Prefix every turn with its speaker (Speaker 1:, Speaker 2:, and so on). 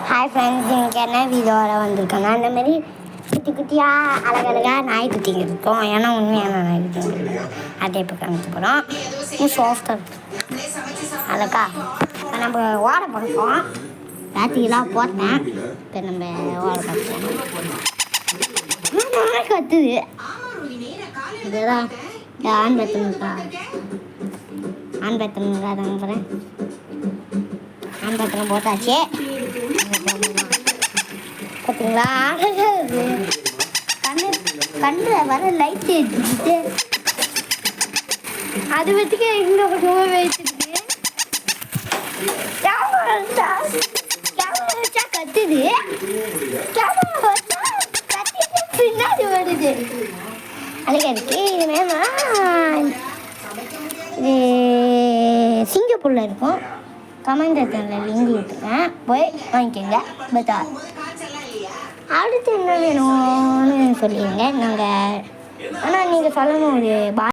Speaker 1: Hi friends, இன்றைக்கி என்ன வீடியோவில் வந்திருக்கேன்னா இந்த மாதிரி குட்டி குட்டியாக அழகழகாக நாய்க்குட்டிங்க இருக்கும். ஏன்னா உண்மையான நாய்க்குட்டிங்க இருக்கும். அதே இப்போ காமிக்க போகிறோம். இன்னும் சாஃப்டாக இருக்கும் அழகா. இப்போ நம்ம ஓட படுப்போம். ராத்திரிலாம் போட்டேன். இப்போ நம்ம ஓட படுப்போம். கத்துது இதுதான் ஆண் பத்தனுக்கா ஆண் பத்தனுக்கா நம்புகிறேன். ஆண் பத்தனம் போட்டாச்சு. பார்த்தீங்களா கண்ணு வர லைட் எடுத்துட்டு அது வச்சுக்க இங்கே கொஞ்சம் வச்சுருக்கு. கேமரா வச்சா கத்துது. கேமரா வச்சா கத்திட்டு பின்னாடி வருது. அழகா இருக்கு. இது வேணா இது சிங்கப்பூரில் இருக்கும். கமெண்ட் லிங்க் விட்டுருக்கேன், போய் வாங்கிக்கோங்க. பத்தா அடுத்து என்ன வேணும்னு சொல்லிடுங்க. நாங்கள் ஆனால் நீங்கள் சொல்லணும் ஒரு